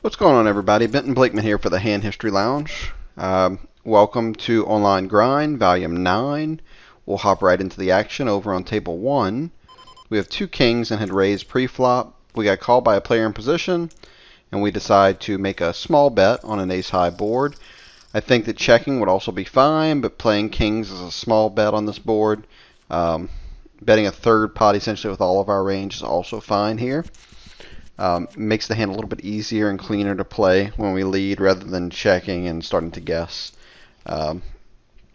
What's going on, everybody? Benton Blakeman here for the Hand History Lounge. Welcome to Online Grind, Volume 9. We'll hop right into the action over on Table 1. We have two kings and had raised pre-flop. We got called by a player in position, and we decide to make a small bet on an ace-high board. I think that checking would also be fine, but playing kings is a small bet on this board. Betting a third pot essentially with all of our range is also fine here. Makes the hand a little bit easier and cleaner to play when we lead rather than checking and starting to guess. Where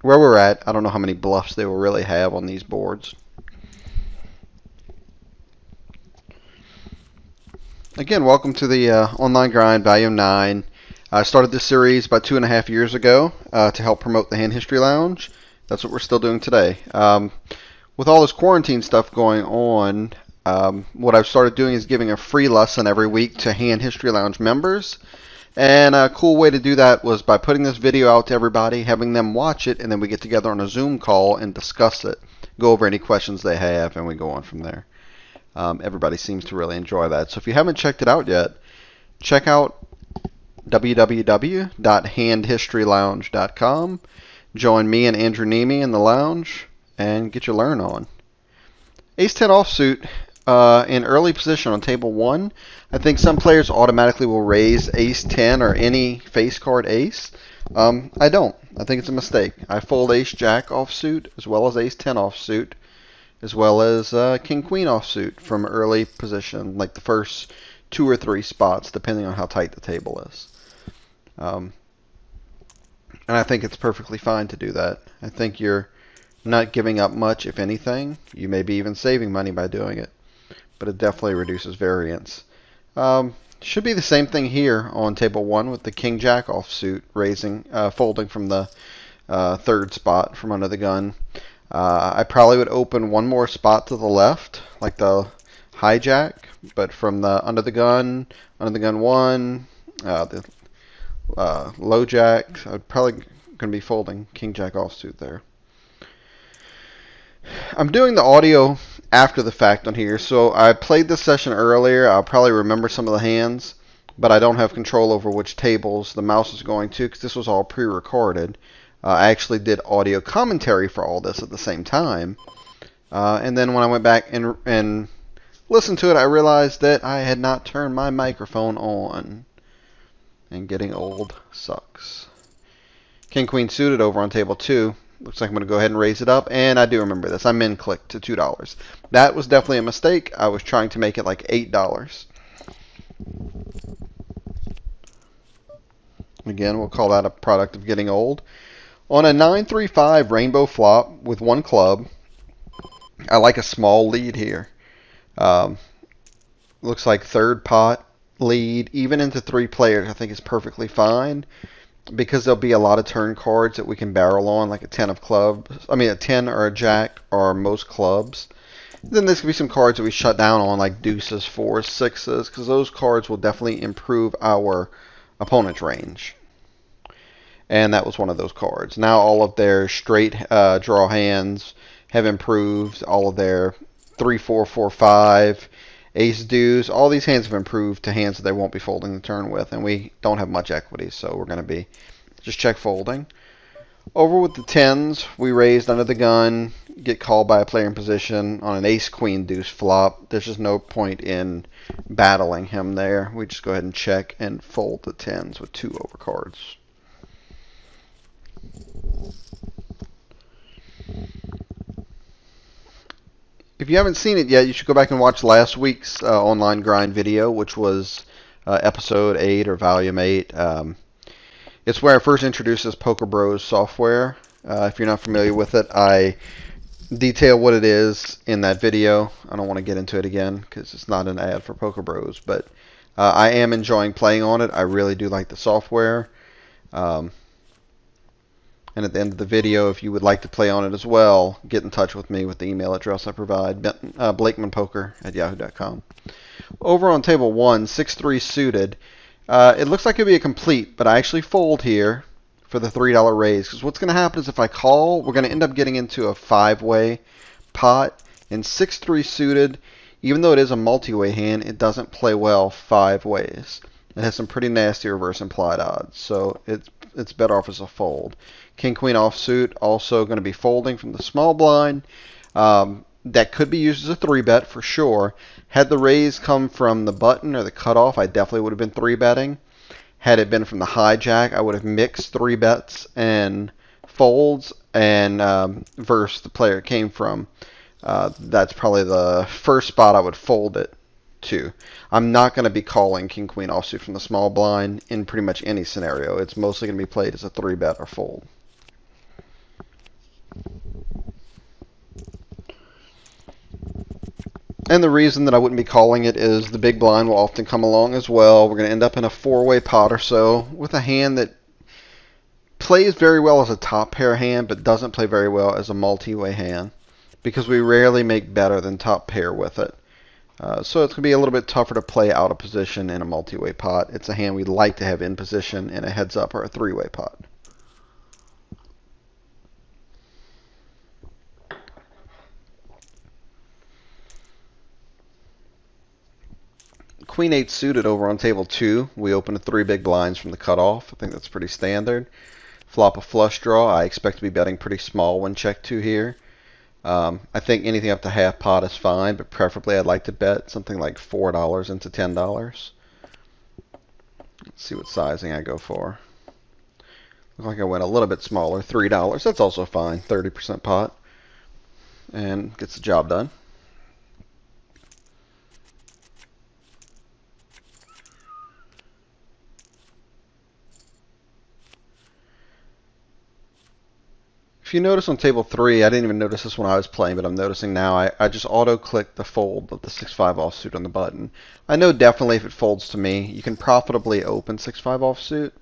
we're at, I don't know how many bluffs they will really have on these boards. Again, welcome to the Online Grind, Volume 9. I started this series about 2.5 years ago to help promote the Hand History Lounge. That's what we're still doing today. With all this quarantine stuff going on, what I've started doing is giving a free lesson every week to Hand History Lounge members. And a cool way to do that was by putting this video out to everybody, having them watch it, and then we get together on a Zoom call and discuss it. Go over any questions they have, and we go on from there. Everybody seems to really enjoy that. So if you haven't checked it out yet, check out www.handhistorylounge.com. Join me and Andrew Nemi in the lounge and get your learn on. Ace-10 offsuit in early position on table 1. I think some players automatically will raise ace-10 or any face card ace. I don't. I think it's a mistake. I fold ace-jack offsuit as well as ace-10 offsuit as well as king-queen offsuit from early position, like the first 2 or 3 spots, depending on how tight the table is. And I think it's perfectly fine to do that. I think you're not giving up much, if anything. You may be even saving money by doing it, but it definitely reduces variance. Should be the same thing here on table 1 with the king-jack offsuit raising, folding from the third spot from under the gun. I probably would open one more spot to the left, like the hijack, but from the under the gun 1, the low jack, I'm probably going to be folding king-jack offsuit there. I'm doing the audio after the fact on here, so I played this session earlier. I'll probably remember some of the hands, but I don't have control over which tables the mouse is going to because this was all pre-recorded. I actually did audio commentary for all this at the same time. And then when I went back and listened to it, I realized that I had not turned my microphone on. And getting old sucks. King-queen suited over on table 2. Looks like I'm going to go ahead and raise it up. And I do remember this. I min-clicked to $2. That was definitely a mistake. I was trying to make it like $8. Again, we'll call that a product of getting old. On a 9-3-5 rainbow flop with one club, I like a small lead here. Looks like third pot lead, even into 3 players, I think is perfectly fine because there'll be a lot of turn cards that we can barrel on, like a 10 of clubs. I mean, a 10 or a jack or most clubs. Then there's going to be some cards that we shut down on, like deuces, 4s, 6s, because those cards will definitely improve our opponent's range. And that was one of those cards. Now all of their straight draw hands have improved. All of their 3, 4, 4, 5, ace deuce, all these hands have improved to hands that they won't be folding the turn with. And we don't have much equity, so we're going to be just check folding. Over with the 10s, we raised under the gun, get called by a player in position on an ace-queen deuce flop. There's just no point in battling him there. We just go ahead and check and fold the 10s with 2 overcards. If you haven't seen it yet, you should go back and watch last week's Online Grind video, which was episode 8 or volume 8. It's where I first introduced this Poker Bros software. If you're not familiar with it, I detail what it is in that video. I don't want to get into it again because it's not an ad for Poker Bros, but I am enjoying playing on it. I really do like the software. And at the end of the video, if you would like to play on it as well, get in touch with me with the email address I provide, blakemanpoker@yahoo.com. Over on table 1, 6-3 suited. It looks like it'll be a complete, but I actually fold here for the $3 raise. Because what's going to happen is if I call, we're going to end up getting into a 5-way pot. And 6-3 suited, even though it is a multi-way hand, it doesn't play well 5 ways. It has some pretty nasty reverse implied odds, so it's better off as a fold. King Queen offsuit also going to be folding from the small blind. That could be used as a 3-bet for sure. Had the raise come from the button or the cutoff, I definitely would have been 3-betting. Had it been from the hijack, I would have mixed 3-bets and folds, and versus the player it came from. That's probably the first spot I would fold it to. I'm not going to be calling King Queen offsuit from the small blind in pretty much any scenario. It's mostly going to be played as a 3-bet or fold. And the reason that I wouldn't be calling it is the big blind will often come along as well. We're going to end up in a 4-way pot or so with a hand that plays very well as a top pair hand, but doesn't play very well as a multi-way hand, because we rarely make better than top pair with it. So it's going to be a little bit tougher to play out of position in a multi-way pot. It's a hand we'd like to have in position in a heads-up or a 3-way pot. Queen 8 suited over on table 2. We open to 3 big blinds from the cutoff. I think that's pretty standard. Flop a flush draw. I expect to be betting pretty small when check 2 here. I think anything up to half pot is fine, but preferably I'd like to bet something like $4 into $10. Let's see what sizing I go for. Looks like I went a little bit smaller, $3. That's also fine, 30% pot, and gets the job done. If you notice on table 3, I didn't even notice this when I was playing, but I'm noticing now, I just auto-click the fold of the 6-5 offsuit on the button. I know definitely if it folds to me, you can profitably open 6-5 offsuit.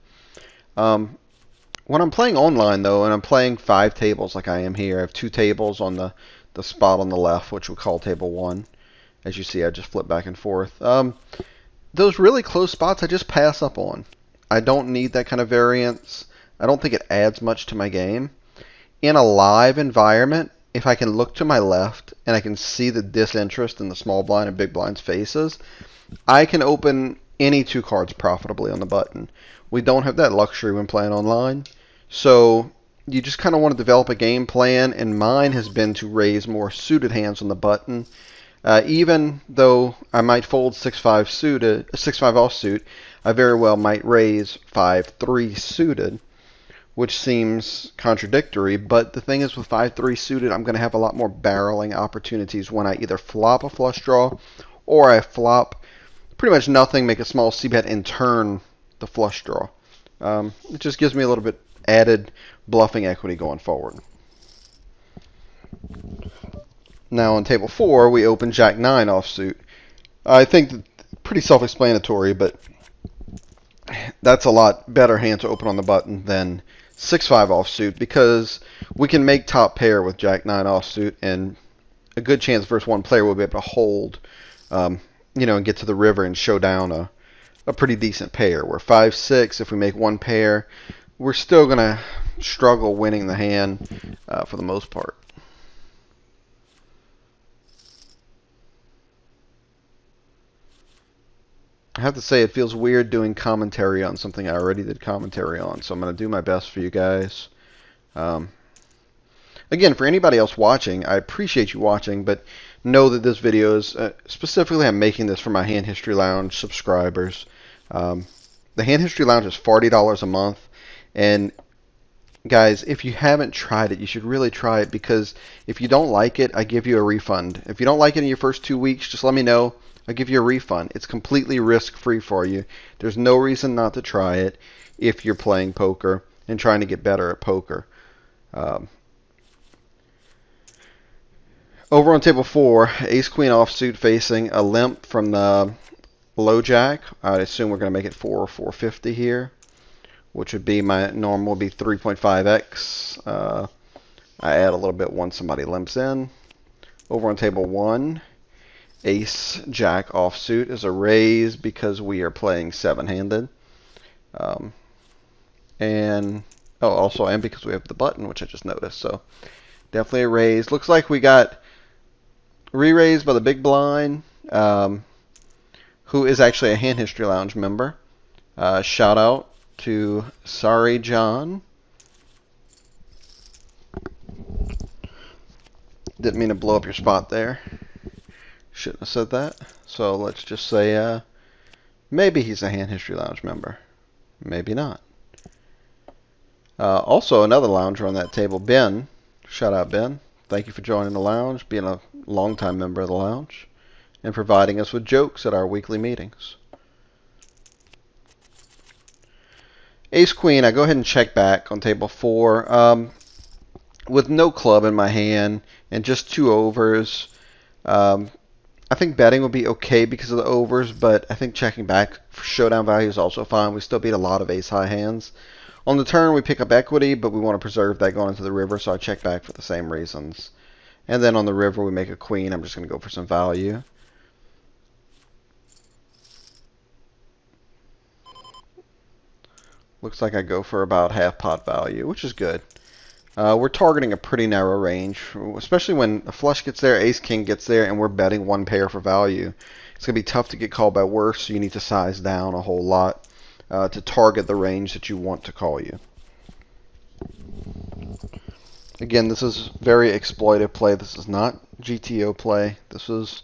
When I'm playing online, though, and I'm playing 5 tables like I am here, I have 2 tables on the spot on the left, which we call table 1. As you see, I just flip back and forth. Those really close spots I just pass up on. I don't need that kind of variance. I don't think it adds much to my game. In a live environment, if I can look to my left and I can see the disinterest in the small blind and big blind's faces, I can open any 2 cards profitably on the button. We don't have that luxury when playing online. So you just kind of want to develop a game plan, and mine has been to raise more suited hands on the button. Even though I might fold 6-5 suited, 6-5 offsuit, I very well might raise 5-3 suited, which seems contradictory, but the thing is with 5-3 suited, I'm going to have a lot more barreling opportunities when I either flop a flush draw or I flop pretty much nothing, make a small c-bet, and turn the flush draw. It just gives me a little bit added bluffing equity going forward. Now on table 4, we open Jack 9 offsuit. I think pretty self-explanatory, but that's a lot better hand to open on the button than 6-5 offsuit, because we can make top pair with Jack 9 offsuit, and a good chance versus one player will be able to hold, and get to the river and show down a pretty decent pair. Where 5-6, if we make one pair, we're still going to struggle winning the hand for the most part. I have to say, it feels weird doing commentary on something I already did commentary on, so I'm going to do my best for you guys. Again, for anybody else watching, I appreciate you watching, but know that this video is, specifically I'm making this for my Hand History Lounge subscribers. The Hand History Lounge is $40 a month, and guys, if you haven't tried it, you should really try it, because if you don't like it, I give you a refund. If you don't like it in your first 2 weeks, just let me know. I'll give you a refund. It's completely risk-free for you. There's no reason not to try it if you're playing poker and trying to get better at poker. Over on table 4, ace-queen offsuit facing a limp from the low jack. I'd assume we're going to make it 4 or 450 here, which would be my normal would be 3.5x. I add a little bit once somebody limps in. Over on table 1, ace jack offsuit is a raise because we are playing 7-handed. And because we have the button, which I just noticed. So definitely a raise. Looks like we got re-raised by the big blind, who is actually a Hand History Lounge member. Shout out to Sorry John. Didn't mean to blow up your spot there. Shouldn't have said that. So let's just say maybe he's a Hand History Lounge member. Maybe not. Also, another lounger on that table, Ben. Shout out, Ben. Thank you for joining the lounge, being a longtime member of the lounge, and providing us with jokes at our weekly meetings. Ace Queen, I go ahead and check back on table 4. With no club in my hand and just 2 overs, I think betting would be okay because of the overs, but I think checking back for showdown value is also fine. We still beat a lot of ace-high hands. On the turn, we pick up equity, but we want to preserve that going into the river, so I check back for the same reasons. And then on the river, we make a queen. I'm just going to go for some value. Looks like I go for about half pot value, which is good. We're targeting a pretty narrow range, especially when a flush gets there, ace-king gets there, and we're betting one pair for value. It's going to be tough to get called by worse, so you need to size down a whole lot to target the range that you want to call you. Again, this is very exploitive play. This is not GTO play. This is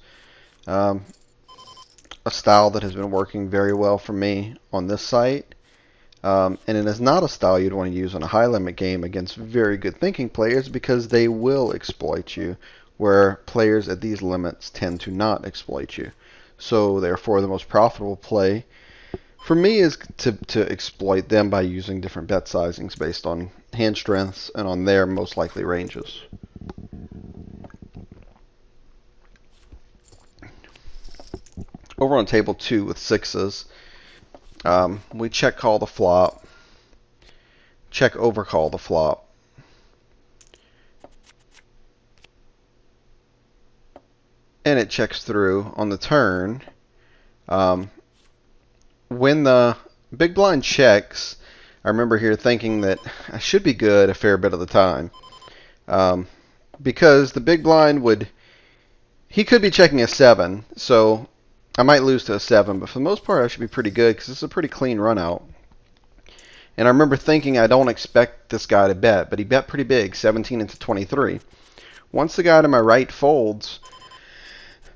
a style that has been working very well for me on this site. And it is not a style you'd want to use in a high limit game against very good thinking players because they will exploit you, where players at these limits tend to not exploit you. So therefore the most profitable play for me is to exploit them by using different bet sizings based on hand strengths and on their most likely ranges. Over on table 2 with 6s, we check call the flop, check overcall the flop, and it checks through on the turn. When the big blind checks, I remember here thinking that I should be good a fair bit of the time, because the big blind he could be checking a 7, so I might lose to a 7, but for the most part I should be pretty good because it's a pretty clean run out. And I remember thinking I don't expect this guy to bet, but he bet pretty big, 17 into 23. Once the guy to my right folds,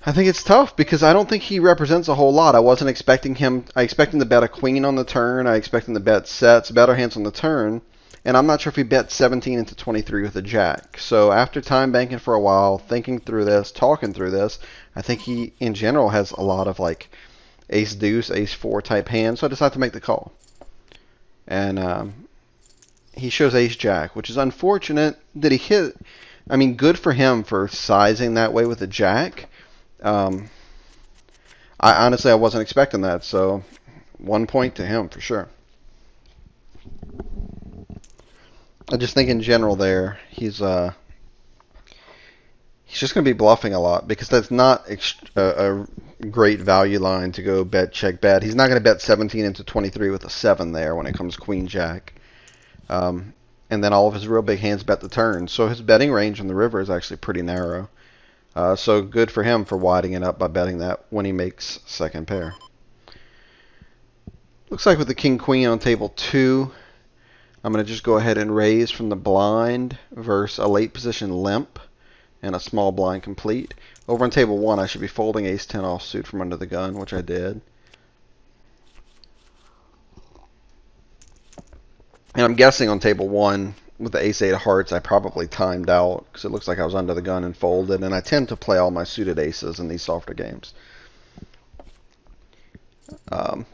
I think it's tough because I don't think he represents a whole lot. I wasn't expecting him. I expect him to bet a queen on the turn. I expect him to bet sets, better hands on the turn. And I'm not sure if he bet 17 into 23 with a jack. So after time banking for a while, thinking through this, talking through this, I think he, in general, has a lot of like ace deuce, ace 4 type hands. So I decided to make the call. And he shows ace jack, which is unfortunate that he hit. I mean, good for him for sizing that way with a jack. I honestly wasn't expecting that, so 1 point to him for sure. I just think in general there he's just going to be bluffing a lot because that's not a great value line to go bet check bet. He's not going to bet 17 into 23 with a 7 there when it comes queen jack. And then all of his real big hands bet the turn. So his betting range on the river is actually pretty narrow. So good for him for widening it up by betting that when he makes second pair. Looks like with the king queen on table 2, I'm going to just go ahead and raise from the blind versus a late position limp and a small blind complete. Over on table 1, I should be folding ace 10 offsuit from under the gun, which I did. And I'm guessing on table 1, with the ace 8 of hearts, I probably timed out because it looks like I was under the gun and folded. And I tend to play all my suited aces in these softer games.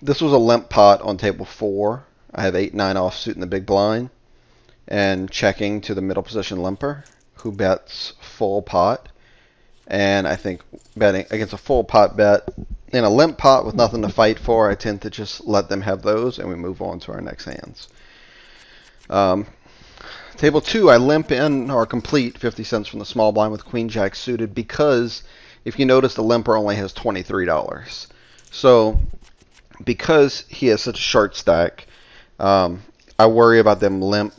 This was a limp pot on table 4. I have 8-9 offsuit in the big blind. And checking to the middle position limper, who bets full pot. And I think betting against a full pot bet in a limp pot with nothing to fight for, I tend to just let them have those and we move on to our next hands. Table 2, I limp in or complete 50 cents from the small blind with queen jack suited because if you notice the limper only has $23. So because he has such a short stack, I worry about them limp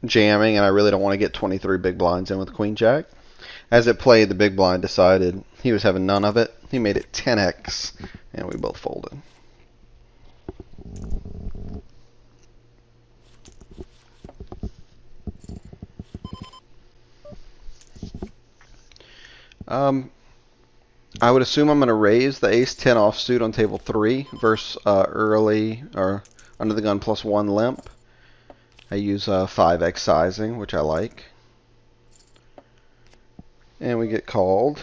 jamming and I really don't want to get 23 big blinds in with queen jack. As it played, the big blind decided he was having none of it. He made it 10x and we both folded. Um, I would assume I'm going to raise the ace-10 offsuit on table 3 versus early or under the gun +1 limp. I use 5x sizing, which I like. And we get called.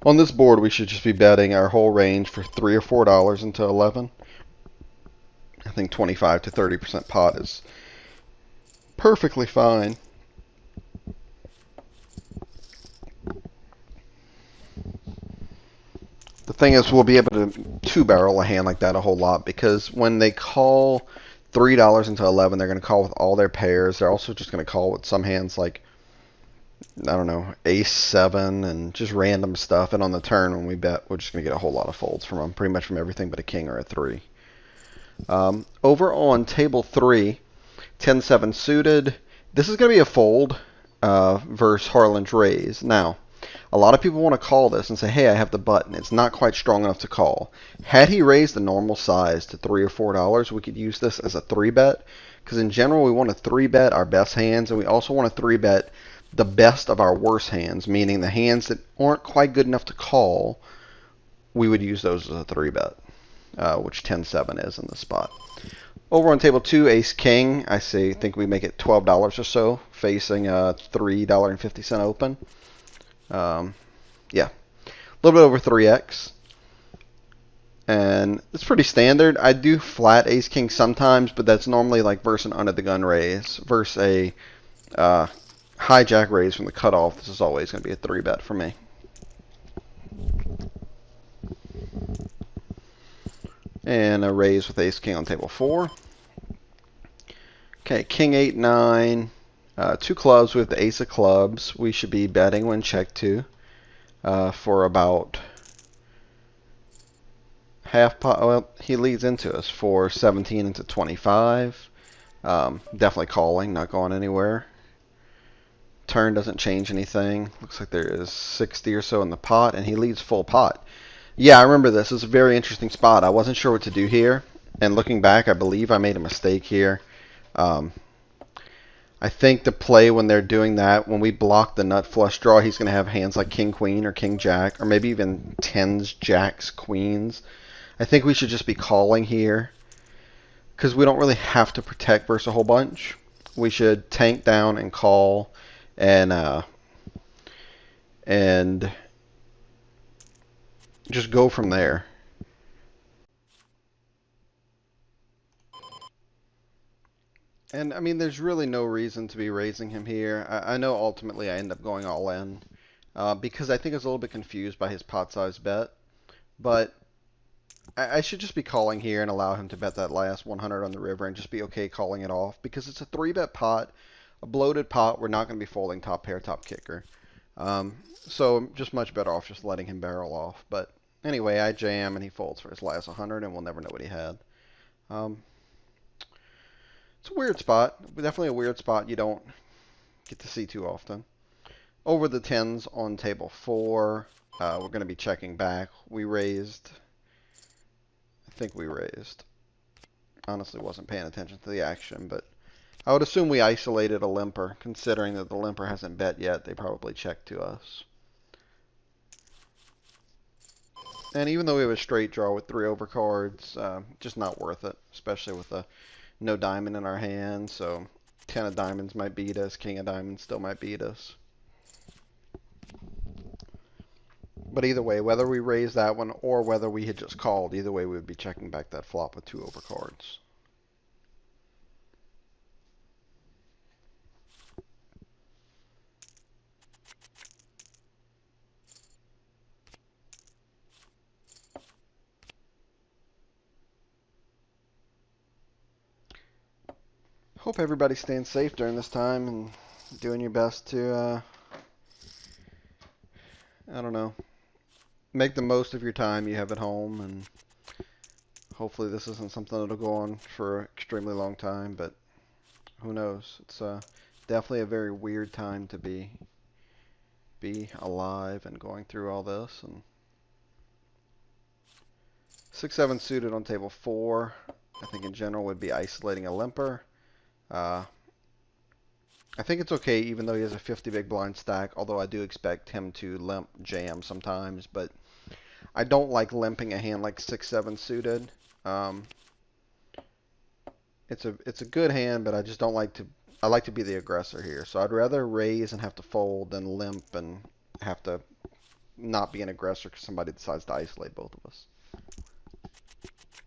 On this board, we should just be betting our whole range for $3 or $4 into 11. I think 25 to 30% pot is perfectly fine. The thing is, we'll be able to two-barrel a hand like that a whole lot because when they call $3 into 11, they're going to call with all their pairs. They're also just going to call with some hands like, I don't know, ace-7 and just random stuff. And on the turn, when we bet, we're just going to get a whole lot of folds from them, pretty much from everything but a king or a 3. Over on table 3, 10-7 suited. This is going to be a fold versus Harlan's raise. Now, a lot of people want to call this and say, hey, I have the button. It's not quite strong enough to call. Had he raised the normal size to $3 or $4, we could use this as a 3-bet. Because in general, we want to 3-bet our best hands, and we also want to 3-bet the best of our worst hands, meaning the hands that aren't quite good enough to call, we would use those as a 3-bet, which 10-7 is in this spot. Over on table 2, ace-king, I think we make it $12 or so, facing a $3.50 open. Yeah, a little bit over 3x. And it's pretty standard. I do flat ace-king sometimes, but that's normally like versus an under-the-gun raise. Versus a hijack raise from the cutoff, this is always going to be a 3-bet for me. And a raise with ace-king on table 4. Okay, king 8-9. 2 clubs with the ace of clubs. We should be betting when check 2 for about half pot. Well, he leads into us for 17 into 25. Definitely calling, not going anywhere. Turn doesn't change anything. Looks like there is 60 or so in the pot, and he leads full pot. Yeah, I remember this. This is a very interesting spot. I wasn't sure what to do here, and looking back, I believe I made a mistake here. I think the play when they're doing that, when we block the nut flush draw, he's going to have hands like king queen or king jack, or maybe even tens, jacks, queens. I think we should just be calling here because we don't really have to protect versus a whole bunch. We should tank down and call and just go from there. And I mean, there's really no reason to be raising him here. I know ultimately I end up going all in because I think I was a little bit confused by his pot size bet. But I should just be calling here and allow him to bet that last 100 on the river and just be okay calling it off because it's a 3-bet pot, a bloated pot. We're not going to be folding top pair, top kicker. So I'm just much better off just letting him barrel off. But anyway, I jam and he folds for his last 100 and we'll never know what he had. It's a weird spot. Definitely a weird spot you don't get to see too often. Over the 10s on table 4, we're going to be checking back. We raised. I think we raised. Honestly, wasn't paying attention to the action, but I would assume we isolated a limper. Considering that the limper hasn't bet yet, they probably checked to us. And even though we have a straight draw with 3 overcards, just not worth it, especially with no diamond in our hand. So 10 of diamonds might beat us, king of diamonds still might beat us. But either way, whether we raise that one or whether we had just called, either way we would be checking back that flop with 2 overcards. Hope everybody's staying safe during this time and doing your best to, I don't know, make the most of your time you have at home. And hopefully this isn't something that'll go on for an extremely long time, but who knows? It's definitely a very weird time to be alive and going through all this. And 6-7 suited on table 4, I think in general would be isolating a limper. I think it's okay even though he has a 50 big blind stack, although I do expect him to limp jam sometimes, but I don't like limping a hand like 6-7 suited. Um, it's a good hand, but I just don't like to. I like to be the aggressor here, so I'd rather raise and have to fold than limp and have to not be an aggressor because somebody decides to isolate both of us.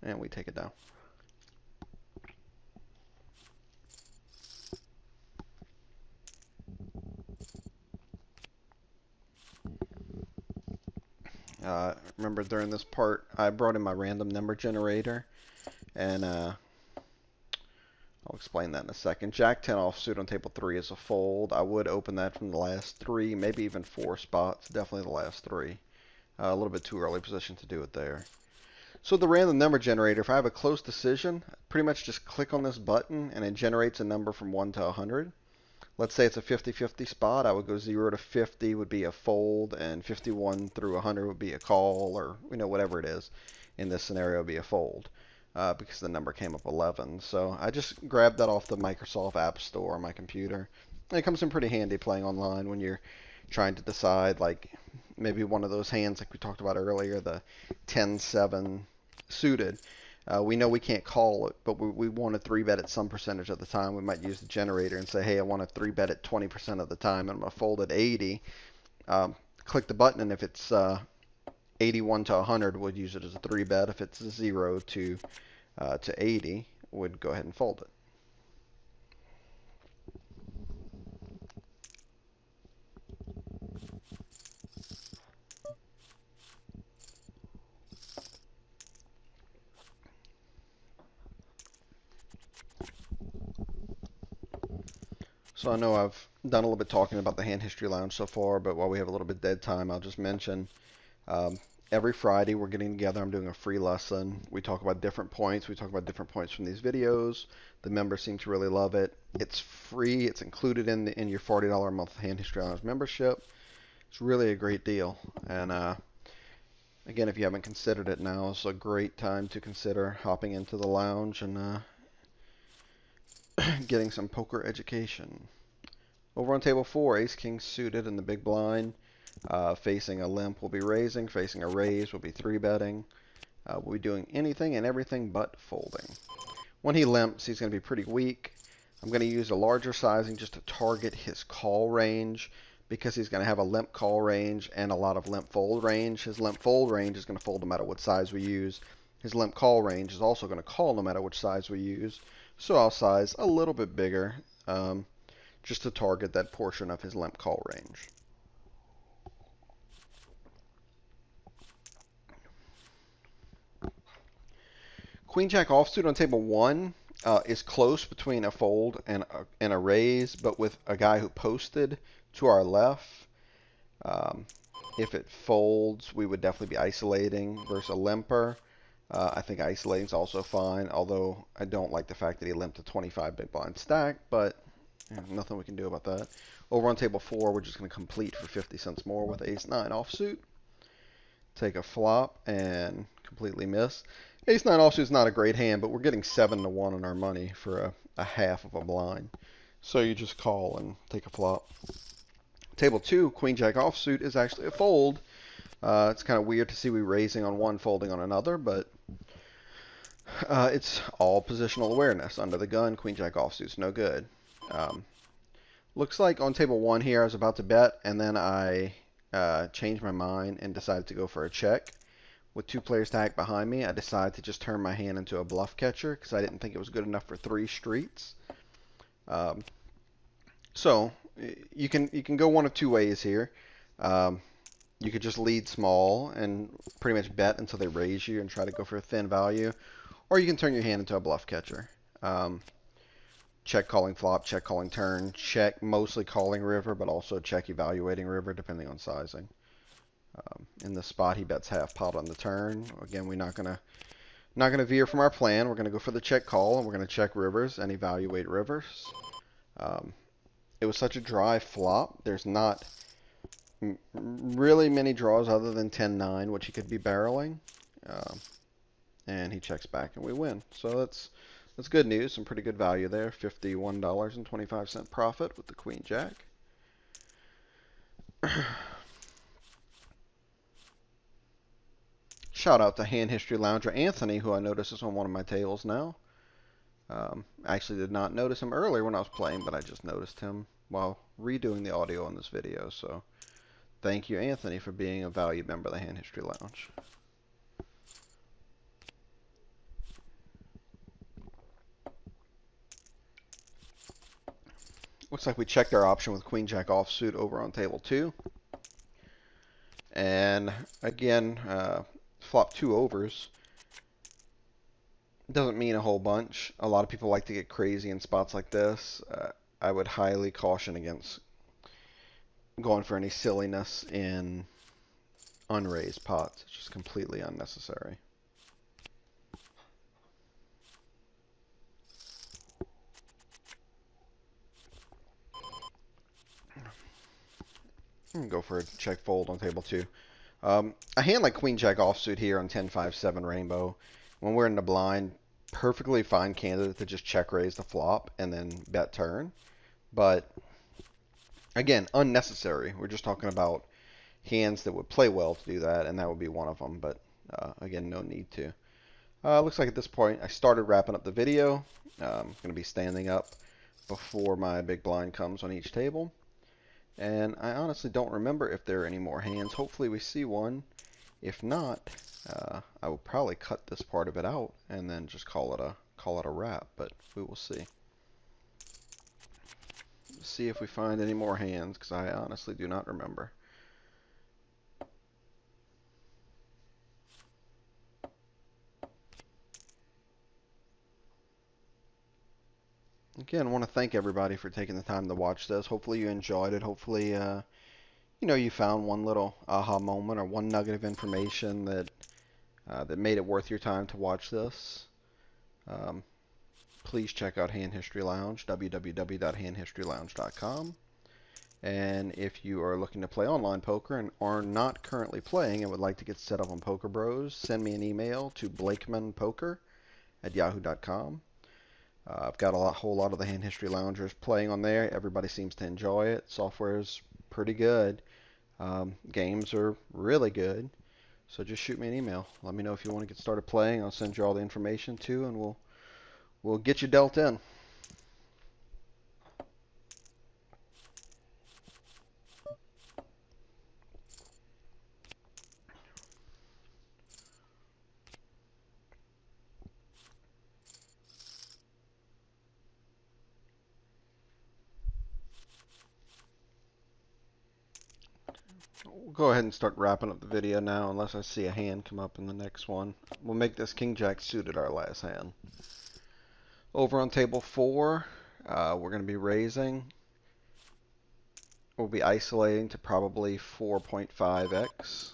And we take it down. Remember during this part, I brought in my random number generator, and I'll explain that in a second. Jack 10 offsuit on table 3 is a fold. I would open that from the last 3, maybe even 4 spots. Definitely the last 3. A little bit too early position to do it there. So the random number generator, if I have a close decision, pretty much just click on this button and it generates a number from 1 to 100. Let's say it's a 50-50 spot. I would go 0 to 50 would be a fold, and 51 through 100 would be a call, or whatever it is. In this scenario, would be a fold because the number came up 11. So I just grabbed that off the Microsoft App Store on my computer. And it comes in pretty handy playing online when you're trying to decide, like maybe one of those hands like we talked about earlier, the 10-7 suited. We know we can't call it, but we want to 3-bet it some percentage of the time. We might use the generator and say, hey, I want to 3-bet it 20% of the time, and I'm going to fold at 80. Click the button, and if it's 81 to 100, we'd use it as a 3-bet. If it's 0 to 80, we'd go ahead and fold it. So I know I've done a little bit talking about the Hand History Lounge so far, but while we have a little bit dead time, I'll just mention every Friday we're getting together. I'm doing a free lesson. We talk about different points. We talk about different points from these videos. The members seem to really love it. It's free. It's included in your $40 a month Hand History Lounge membership. It's really a great deal. And again, if you haven't considered it, now is a great time to consider hopping into the lounge and getting some poker education. Over on table 4, ace king suited in the big blind. Facing a limp, we'll be raising. Facing a raise, we'll be 3-betting. We'll be doing anything and everything but folding. When he limps, he's going to be pretty weak. I'm going to use a larger sizing just to target his call range because he's going to have a limp call range and a lot of limp fold range. His limp fold range is going to fold no matter what size we use. His limp call range is also going to call no matter which size we use. So I'll size a little bit bigger just to target that portion of his limp call range. Queen Jack offsuit on table 1 is close between a fold and a raise, but with a guy who posted to our left. If it folds, we would definitely be isolating versus a limper. I think isolating is also fine, although I don't like the fact that he limped a 25 big blind stack, but nothing we can do about that. Over on table 4, we're just going to complete for 50 cents more with ace-9 offsuit. Take a flop and completely miss. Ace-9 offsuit is not a great hand, but we're getting 7 to 1 on our money for a half of a blind. So you just call and take a flop. Table 2, Queen Jack offsuit is actually a fold. It's kind of weird to see we raising on one, folding on another, but it's all positional awareness. Under the gun, Queen Jack offsuit's no good. Looks like on table 1 here I was about to bet, and then I changed my mind and decided to go for a check. With 2 players stacked behind me, I decided to just turn my hand into a bluff catcher because I didn't think it was good enough for 3 streets. So you can go one of 2 ways here. You could just lead small and pretty much bet until they raise you and try to go for a thin value, or you can turn your hand into a bluff catcher. Check calling flop, check calling turn, check mostly calling river, but also check evaluating river depending on sizing. In this spot, he bets half pot on the turn. Again, we're not gonna veer from our plan. We're gonna go for the check call, and we're gonna check rivers and evaluate rivers. It was such a dry flop. There's not really many draws other than 10-9, which he could be barreling. And he checks back, and we win. So that's That's good news. Some pretty good value there. $51.25 profit with the Queen Jack. Shout out to Hand History Lounger Anthony, who I notice is on one of my tables now. I actually did not notice him earlier when I was playing, but I just noticed him while redoing the audio on this video. So thank you, Anthony, for being a valued member of the Hand History Lounge. Looks like we checked our option with Queen Jack offsuit over on table 2. And again, flop 2 overs. Doesn't mean a whole bunch. A lot of people like to get crazy in spots like this. I would highly caution against going for any silliness in unraised pots. It's just completely unnecessary. Go for a check fold on table 2. A hand like Queen Jack offsuit here on 10-5-7 rainbow, when we're in the blind, perfectly fine candidate to just check raise the flop and then bet turn. But again, unnecessary. We're just talking about hands that would play well to do that, and that would be one of them. But again, no need to. Looks like at this point I started wrapping up the video. I'm going to be standing up before my big blind comes on each table. And I honestly don't remember if there are any more hands. Hopefully we see one. If not, I will probably cut this part of it out and then just call it a wrap. But we will see. See if we find any more hands, because I honestly do not remember. Again, I want to thank everybody for taking the time to watch this. Hopefully you enjoyed it. Hopefully, you found one little aha moment or one nugget of information that made it worth your time to watch this. Please check out Hand History Lounge, www.handhistorylounge.com. And if you are looking to play online poker and are not currently playing and would like to get set up on Poker Bros, send me an email to blakemanpoker@yahoo.com. I've got a whole lot of the Hand History Loungers playing on there. Everybody seems to enjoy it. Software is pretty good. Games are really good. So just shoot me an email. Let me know if you want to get started playing. I'll send you all the information too, and we'll get you dealt in. We'll go ahead and start wrapping up the video now, unless I see a hand come up in the next one. We'll make this King Jack suited our last hand. Over on table 4, we're going to be raising. We'll be isolating to probably 4.5x.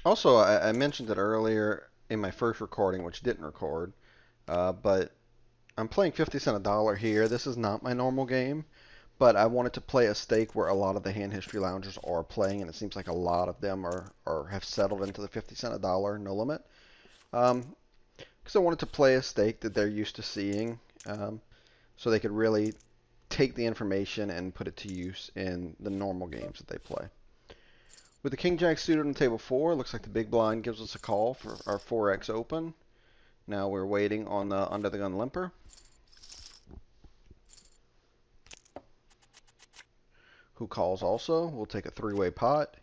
Also, I mentioned it earlier in my first recording, which didn't record, but I'm playing 50 cent a dollar here. This is not my normal game, but I wanted to play a stake where a lot of the Hand History Loungers are playing, and it seems like a lot of them have settled into the 50 cent a dollar no limit. Because I wanted to play a stake that they're used to seeing, so they could really take the information and put it to use in the normal games that they play. With the King Jack suited on table 4, looks like the big blind gives us a call for our 4x open. Now we're waiting on the under the gun limper. Who calls also. We'll take a 3-way pot.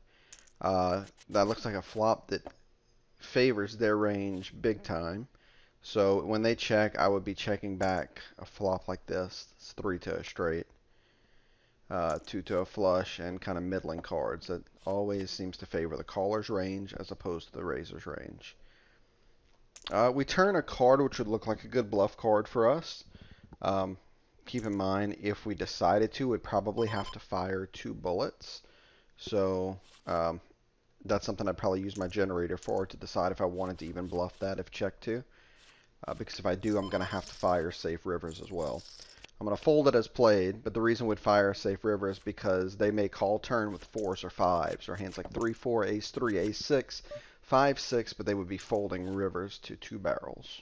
That looks like a flop that favors their range big time. So when they check, I would be checking back a flop like this. It's 3 to a straight, 2 to a flush, and kind of middling cards. That always seems to favor the caller's range as opposed to the raiser's range. We turn a card which would look like a good bluff card for us. Keep in mind, if we decided to, we'd probably have to fire 2 bullets. So that's something I'd probably use my generator for to decide if I wanted to even bluff that if checked to. Because if I do, I'm going to have to fire safe rivers as well. I'm going to fold it as played, but the reason we'd fire safe river is because they may call turn with 4s or 5s, or hands like 3-4, ace-3, ace-6. 5, 6, but they would be folding rivers to 2 barrels.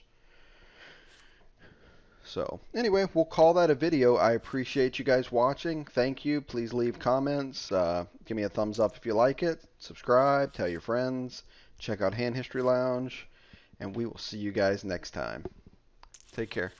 So anyway, we'll call that a video. I appreciate you guys watching. Thank you. Please leave comments. Give me a thumbs up if you like it. Subscribe. Tell your friends. Check out Hand History Lounge. And we will see you guys next time. Take care.